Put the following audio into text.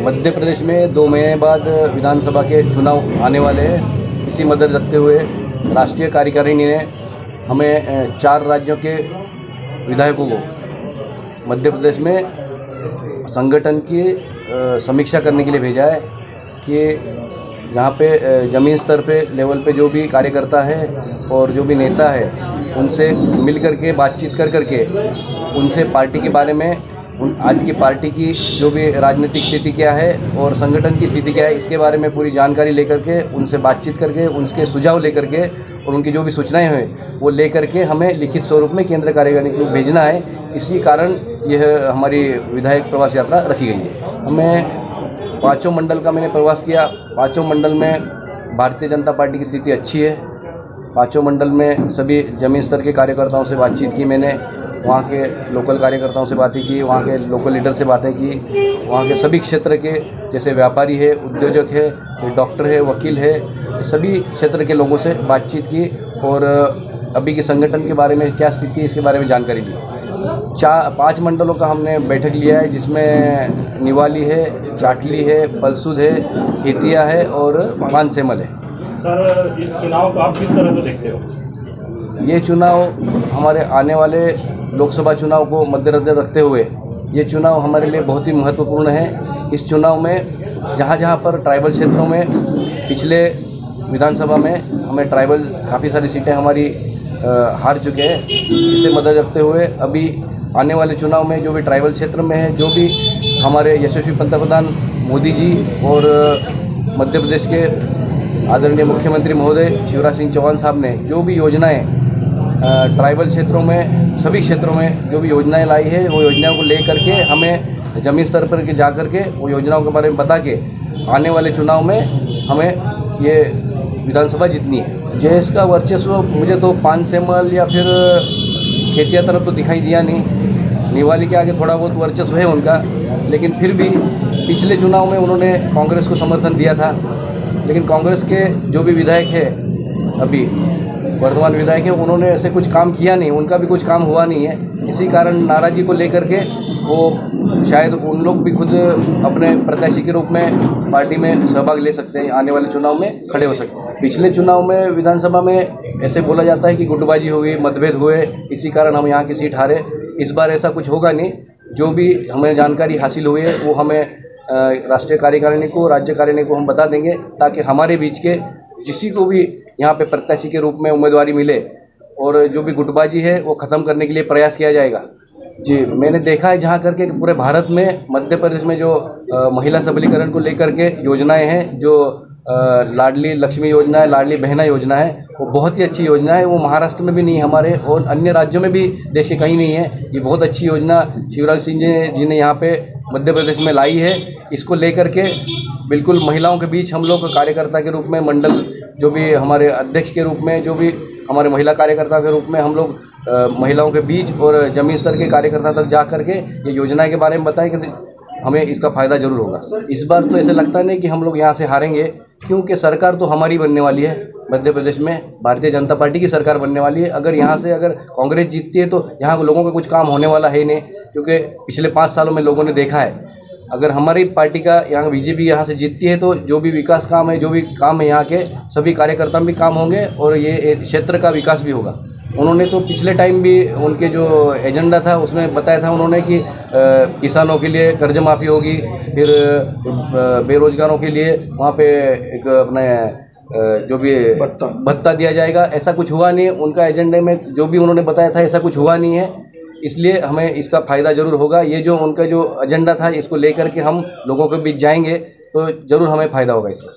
मध्य प्रदेश में 2 महीने बाद विधानसभा के चुनाव आने वाले हैं। इसी मद्देनजर रखते हुए राष्ट्रीय कार्यकारिणी ने हमें 4 राज्यों के विधायकों को मध्य प्रदेश में संगठन की समीक्षा करने के लिए भेजा है कि यहाँ पे ज़मीन स्तर पे लेवल पे जो भी कार्यकर्ता है और जो भी नेता है उनसे मिल करके बातचीत कर करके उनसे पार्टी के बारे में आज की पार्टी की जो भी राजनीतिक स्थिति क्या है और संगठन की स्थिति क्या है इसके बारे में पूरी जानकारी लेकर के उनसे बातचीत करके उनके सुझाव लेकर के और उनकी जो भी सूचनाएं हैं वो लेकर के हमें लिखित स्वरूप में केंद्र कार्यकारिणी को भेजना है। इसी कारण यह हमारी विधायक प्रवास यात्रा रखी गई है। हमें 5 मंडल का मैंने प्रवास किया। 5 मंडल में भारतीय जनता पार्टी की स्थिति अच्छी है। 5 मंडल में सभी जमीन स्तर के कार्यकर्ताओं से बातचीत की मैंने, वहाँ के लोकल कार्यकर्ताओं से बातें की, वहाँ के लोकल लीडर से बातें की, वहाँ के सभी क्षेत्र के जैसे व्यापारी है, उद्योजक है, डॉक्टर है, वकील है, सभी क्षेत्र के लोगों से बातचीत की और अभी के संगठन के बारे में क्या स्थिति है इसके बारे में जानकारी ली। 5 मंडलों का हमने बैठक लिया है जिसमें निवाली है, चाटली है, पलसूद है, खेतिया है और मानसेमल है। सर, इस चुनाव को आप किस तरह से देखते हो? ये चुनाव हमारे आने वाले लोकसभा चुनाव को मद्देनजर रखते हुए ये चुनाव हमारे लिए बहुत ही महत्वपूर्ण है। इस चुनाव में जहाँ जहाँ पर ट्राइबल क्षेत्रों में पिछले विधानसभा में हमें ट्राइबल काफ़ी सारी सीटें हमारी हार चुके हैं, इसे मद्देनजर रखते हुए अभी आने वाले चुनाव में जो भी ट्राइबल क्षेत्र में है, जो भी हमारे यशस्वी पंतप्रधान मोदी जी और मध्य प्रदेश के आदरणीय मुख्यमंत्री महोदय शिवराज सिंह चौहान साहब ने जो भी योजनाएं ट्राइबल क्षेत्रों में सभी क्षेत्रों में जो भी योजनाएं लाई है वो योजनाओं को लेकर के हमें ज़मीन स्तर पर जा कर के वो योजनाओं के बारे में बता के आने वाले चुनाव में हमें ये विधानसभा जीतनी है। जेएस का वर्चस्व मुझे तो पानसेमल या फिर खेतिया तरफ तो दिखाई दिया नहीं। निवाली के आगे थोड़ा बहुत वर्चस्व है उनका, लेकिन फिर भी पिछले चुनाव में उन्होंने कांग्रेस को समर्थन दिया था, लेकिन कांग्रेस के जो भी विधायक है अभी वर्तमान विधायक है उन्होंने ऐसे कुछ काम किया नहीं, उनका भी कुछ काम हुआ नहीं है। इसी कारण नाराज़गी को लेकर के वो शायद उन लोग भी खुद अपने प्रत्याशी के रूप में पार्टी में सहभाग ले सकते हैं, आने वाले चुनाव में खड़े हो सकते हैं। पिछले चुनाव में विधानसभा में ऐसे बोला जाता है कि गुटबाजी हुई, मतभेद हुए, इसी कारण हम यहाँ की सीट हारे। इस बार ऐसा कुछ होगा नहीं। जो भी हमें जानकारी हासिल हुई है वो हमें राष्ट्रीय कार्यकारिणी को, राज्य कार्यकारिणी को हम बता देंगे, ताकि हमारे बीच के किसी को भी यहाँ पे प्रत्याशी के रूप में उम्मीदवारी मिले और जो भी गुटबाजी है वो ख़त्म करने के लिए प्रयास किया जाएगा। जी, मैंने देखा है जहाँ करके पूरे भारत में मध्य प्रदेश में जो महिला सबलीकरण को लेकर के योजनाएं हैं, जो लाडली लक्ष्मी योजना है, लाडली बहना योजना है, वो बहुत ही अच्छी योजना है। वो महाराष्ट्र में भी नहीं है हमारे और अन्य राज्यों में भी देश के कहीं नहीं है। ये बहुत अच्छी योजना शिवराज सिंह जी ने यहाँ पे मध्य प्रदेश में लाई है। इसको लेकर के बिल्कुल महिलाओं के बीच हम लोग कार्यकर्ता के रूप में, मंडल जो भी हमारे अध्यक्ष के रूप में, जो भी हमारे महिला कार्यकर्ता के रूप में हम लोग महिलाओं के बीच और जमीन स्तर के कार्यकर्ता तक जा करके ये योजना के बारे में बताएं कि हमें इसका फ़ायदा ज़रूर होगा। इस बार तो ऐसा लगता नहीं कि हम लोग यहाँ से हारेंगे, क्योंकि सरकार तो हमारी बनने वाली है। मध्य प्रदेश में भारतीय जनता पार्टी की सरकार बनने वाली है। अगर यहाँ से अगर कांग्रेस जीतती है तो यहाँ के लोगों का कुछ काम होने वाला है ही नहीं, क्योंकि पिछले 5 सालों में लोगों ने देखा है अगर हमारी पार्टी का यहाँ बीजेपी यहाँ से जीतती है तो जो भी विकास काम है, जो भी काम है यहाँ के सभी कार्यकर्ता भी काम होंगे और ये क्षेत्र का विकास भी होगा। उन्होंने तो पिछले टाइम भी उनके जो एजेंडा था उसमें बताया था उन्होंने कि किसानों के लिए कर्ज माफ़ी होगी, फिर बेरोजगारों के लिए वहाँ पे एक अपने जो भी भत्ता दिया जाएगा। ऐसा कुछ हुआ नहीं। उनका एजेंडे में जो भी उन्होंने बताया था ऐसा कुछ हुआ नहीं है, इसलिए हमें इसका फ़ायदा ज़रूर होगा। ये जो उनका जो एजेंडा था इसको लेकर के हम लोगों के बीच जाएंगे तो ज़रूर हमें फ़ायदा होगा इसका।